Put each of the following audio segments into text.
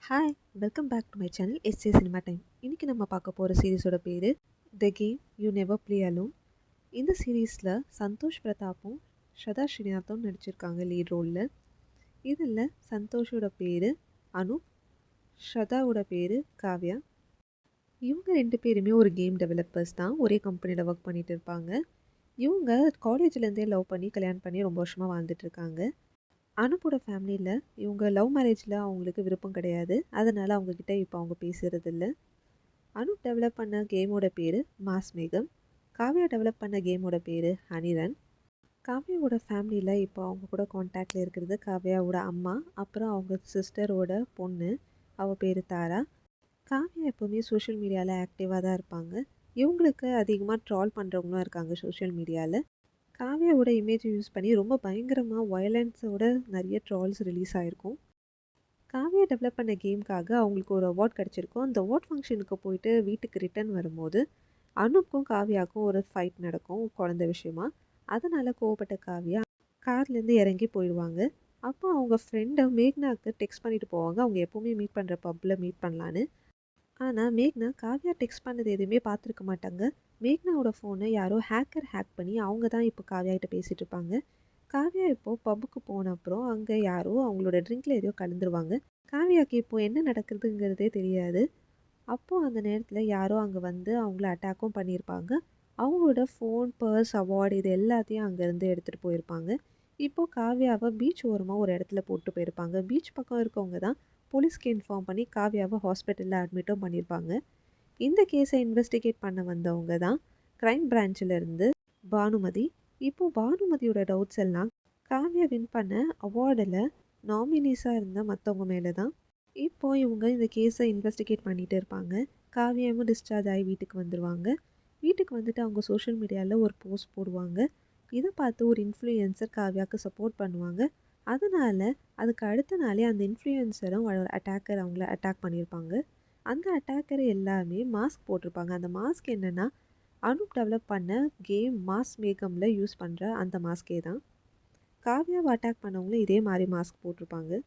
Hi welcome back to my channel S A cinema time. இன்றைக்கி நம்ம பார்க்க போகிற சீரீஸோட பேர் the game you never play alone. இந்த சீரீஸில் சந்தோஷ் பிரதாப்பும் ஸ்ரதா ஸ்ரீநாத்தும் நடிச்சிருக்காங்க லீட் ரோலில். இதில் சந்தோஷோட பேர் அனுப், ஸ்ரதாவோட பேர் காவ்யா. இவங்க ரெண்டு பேருமே ஒரு கேம் டெவலப்பர்ஸ் தான், ஒரே கம்பெனியில் ஒர்க் பண்ணிகிட்டு இருப்பாங்க. இவங்க காலேஜ்லேருந்தே லவ் பண்ணி கல்யாணம் பண்ணி ரொம்ப வருஷமாக வாழ்ந்துட்டுருக்காங்க. அனுப்போட ஃபேமிலியில் இவங்க லவ் மேரேஜில் அவங்களுக்கு விருப்பம் கிடையாது. அதனால் அவங்கக்கிட்ட இப்போ அவங்க பேசுகிறதில்ல. அனுப் டெவலப் பண்ண கேமோட பேர் மாஸ் மேகம். காவ்யா டெவலப் பண்ண கேமோட பேர் ஹனிரன். காவ்யாவோட ஃபேமிலியில் இப்போ அவங்க கூட காண்டாக்டில் இருக்கிறது காவ்யாவோட அம்மா, அப்புறம் அவங்க சிஸ்டரோட பொண்ணு, அவள் பேர் தாரா. காவ்யா எப்போவுமே சோஷியல் மீடியாவில் ஆக்டிவாக தான் இருப்பாங்க. இவங்களுக்கு அதிகமாக ட்ரால் பண்ணுறவங்களும் இருக்காங்க சோஷியல் மீடியாவில். காவ்யாவோட இமேஜ் யூஸ் பண்ணி ரொம்ப பயங்கரமாக வயலன்ஸோட நிறைய ட்ரால்ஸ் ரிலீஸ் ஆகிருக்கும். காவ்யா டெவலப் பண்ண கேமுக்காக அவங்களுக்கு ஒரு அவார்ட் கிடச்சிருக்கும். அந்த அவார்ட் ஃபங்க்ஷனுக்கு போயிட்டு வீட்டுக்கு ரிட்டர்ன் வரும்போது அனுப்புக்கும் காவ்யாவுக்கும் ஒரு ஃபைட் நடக்கும் குழந்த விஷயமா. அதனால் கோவப்பட்ட காவ்யா கார்லேருந்து இறங்கி போயிடுவாங்க. அப்போ அவங்க ஃப்ரெண்டை மேக்னாவுக்கு டெக்ஸ்ட் பண்ணிட்டு போவாங்க, அவங்க எப்போவுமே மீட் பண்ணுற பப்பில் மீட் பண்ணலான்னு. ஆனால் மேக்னா காவ்யா டெக்ஸ்ட் பண்ணது எதுவுமே பார்த்துருக்க மாட்டாங்க. மேக்னாவோட ஃபோனை யாரோ ஹேக் பண்ணி அவங்க தான் இப்போ காவ்யாகிட்ட பேசிகிட்டு இருப்பாங்க. காவ்யா இப்போது பப்புக்கு போன அப்புறம் அங்கே யாரோ அவங்களோட ட்ரிங்கில் எதையோ கலந்துருவாங்க. காவ்யாவுக்கு இப்போது என்ன நடக்குதுங்கிறதே தெரியாது. அப்போது அந்த நேரத்தில் யாரோ அங்கே வந்து அவங்கள அட்டாக்கும் பண்ணியிருப்பாங்க. அவங்களோட ஃபோன், பர்ஸ், அவார்டு இது எல்லாத்தையும் அங்கேருந்து எடுத்துகிட்டு போயிருப்பாங்க. இப்போது காவ்யாவை பீச் ஓரமாக ஒரு இடத்துல போட்டு போயிருப்பாங்க. பீச் பக்கம் இருக்கவங்க தான் போலீஸ்க்கு இன்ஃபார்ம் பண்ணி காவ்யாவை ஹாஸ்பிட்டலில் அட்மிட்டும் பண்ணியிருப்பாங்க. இந்த கேஸை இன்வெஸ்டிகேட் பண்ண வந்தவங்க தான் க்ரைம் பிரான்ச்சிலேருந்து பானுமதி. இப்போது பானுமதியோட டவுட்ஸ் எல்லாம் காவ்யா வின் பண்ண அவார்டில் நாமினிஸாக இருந்த மற்றவங்க மேலே தான். இப்போது இவங்க இந்த கேஸை இன்வெஸ்டிகேட் பண்ணிகிட்டு இருப்பாங்க. காவ்யாவும் டிஸ்சார்ஜ் ஆகி வீட்டுக்கு வந்துடுவாங்க. வீட்டுக்கு வந்துட்டு அவங்க சோஷியல் மீடியாவில் ஒரு போஸ்ட் போடுவாங்க. இதை பார்த்து ஒரு இன்ஃப்ளூயன்சர் காவ்யாவுக்கு சப்போர்ட் பண்ணுவாங்க. அதனால் அதுக்கு அடுத்த நாளே அந்த இன்ஃப்ளூயன்சரும் அட்டாக்கர் அவங்கள அட்டாக் பண்ணியிருப்பாங்க. அந்த அட்டாக்கர் எல்லாமே மாஸ்க் போட்டிருப்பாங்க. அந்த மாஸ்க் என்னென்னா அனுப் டெவலப் பண்ண கேம் மாஸ் மேகமில் யூஸ் பண்ணுற அந்த மாஸ்கே தான். காவ்யாவை அட்டாக் பண்ணவங்களும் இதே மாதிரி மாஸ்க் போட்டிருப்பாங்க.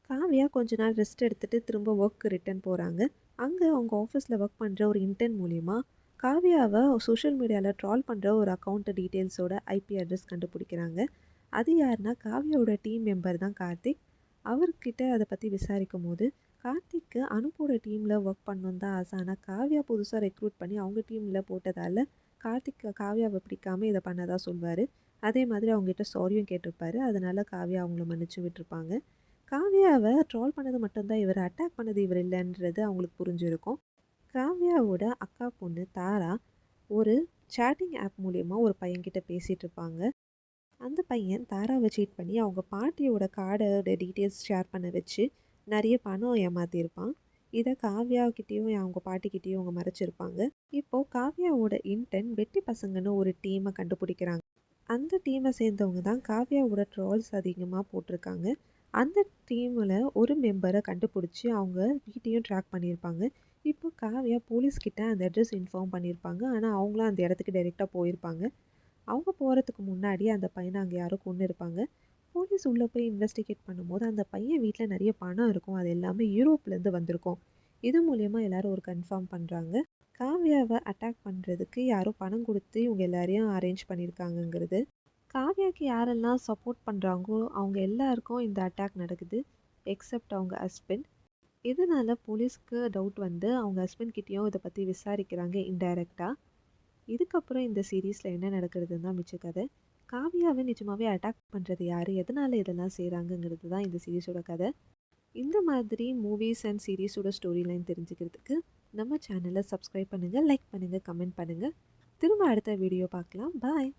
காவ்யா கொஞ்ச நாள் ரெஸ்ட் எடுத்துகிட்டு திரும்ப ஒர்க்கு ரிட்டர்ன் போகிறாங்க. அங்கே அவங்க ஆஃபீஸில் ஒர்க் பண்ணுற ஒரு இன்டர்ன் மூலிமா காவ்யாவை சோஷியல் மீடியாவில் ட்ரால் பண்ணுற ஒரு அக்கௌண்ட் டீட்டெயில்ஸோட ஐபி அட்ரஸ் கண்டுபிடிக்கிறாங்க. அது யாருன்னா காவ்யாவோட டீம் மெம்பர் தான் கார்த்திக். அவர்கிட்ட அதை பற்றி விசாரிக்கும் போது கார்த்திக்கு அனுப்போட டீமில் ஒர்க் பண்ணணும் தான் ஆசை. ஆனால் காவ்யா புதுசாக ரெக்ரூட் பண்ணி அவங்க டீமில் போட்டதால் கார்த்திக் காவ்யாவை பிடிக்காமல் இதை பண்ணதாக சொல்வார். அதே மாதிரி அவங்ககிட்ட சாரியும் கேட்டிருப்பாரு. அதனால் காவ்யா அவங்கள மன்னிச்சு விட்டுருப்பாங்க. காவ்யாவை ட்ரால் பண்ணது மட்டும்தான் இவர், அட்டாக் பண்ணது இவர் இல்லைன்றது அவங்களுக்கு புரிஞ்சிருக்கும். காவ்யாவோட அக்கா பொண்ணு தாரா ஒரு சேட்டிங் ஆப் மூலயமா ஒரு பையன்கிட்ட பேசிகிட்டு இருப்பாங்க. அந்த பையன் தாராவை சீட் பண்ணி அவங்க பாட்டியோட கார்டோட டீட்டெயில்ஸ் ஷேர் பண்ண வச்சு நிறைய பணம் ஏமாற்றிருப்பான். இதை காவ்யாக்கிட்டேயும் அவங்க பாட்டிக்கிட்டேயும் அவங்க மறைச்சிருப்பாங்க. இப்போது காவ்யாவோட இன்டர்ன் வெட்டி பசங்கன்னு ஒரு டீமை கண்டுபிடிக்கிறாங்க. அந்த டீமை சேர்ந்தவங்க தான் காவ்யாவோட ட்ரால்ஸ் அதிகமாக போட்டிருக்காங்க. அந்த டீமில் ஒரு மெம்பரை கண்டுபிடிச்சி அவங்க வீட்டையும் ட்ராக் பண்ணியிருப்பாங்க. இப்போ காவ்யா போலீஸ்கிட்ட அந்த அட்ரஸ் இன்ஃபார்ம் பண்ணியிருப்பாங்க. ஆனால் அவங்களும் அந்த இடத்துக்கு டைரெக்டாக போயிருப்பாங்க. அவங்க போகிறதுக்கு முன்னாடி அந்த பையனை அங்கே யாரோ கொன்று இருப்பாங்க. போலீஸ் உள்ளே போய் இன்வெஸ்டிகேட் பண்ணும்போது அந்த பையன் வீட்டில் நிறைய பணம் இருக்கும், அது எல்லாமே யூரோப்லேருந்து வந்திருக்கும். இது மூலயமா எல்லாரும் ஒரு கன்ஃபார்ம் பண்ணுறாங்க. காவ்யாவை அட்டாக் பண்ணுறதுக்கு யாரோ பணம் கொடுத்து இவங்க எல்லாரையும் அரேஞ்ச் பண்ணியிருக்காங்கங்கிறது. காவ்யாவுக்கு யாரெல்லாம் சப்போர்ட் பண்ணுறாங்களோ அவங்க எல்லாருக்கும் இந்த அட்டாக் நடக்குது, எக்ஸப்ட் அவங்க ஹஸ்பண்ட். இதனால் போலீஸ்க்கு டவுட் வந்து அவங்க ஹஸ்பண்ட்கிட்டேயும் இதை பற்றி விசாரிக்கிறாங்க இன்டைரக்டாக. இதுக்கப்புறம் இந்த சீரீஸில் என்ன நடக்கிறதுன்னு தான் மிச்ச கதை. காவ்யாவை நிஜமாகவே அட்டாக் பண்ணுறது யார், எதனால் இதெல்லாம் செய்கிறாங்கங்கிறது தான் இந்த சீரீஸோட கதை. இந்த மாதிரி மூவிஸ் அண்ட் சீரீஸோட ஸ்டோரி லைன் தெரிஞ்சுக்கிறதுக்கு நம்ம சேனலை சப்ஸ்கிரைப் பண்ணுங்கள், லைக் பண்ணுங்கள், கமெண்ட் பண்ணுங்கள். திரும்ப அடுத்த வீடியோ பார்க்கலாம். பாய்.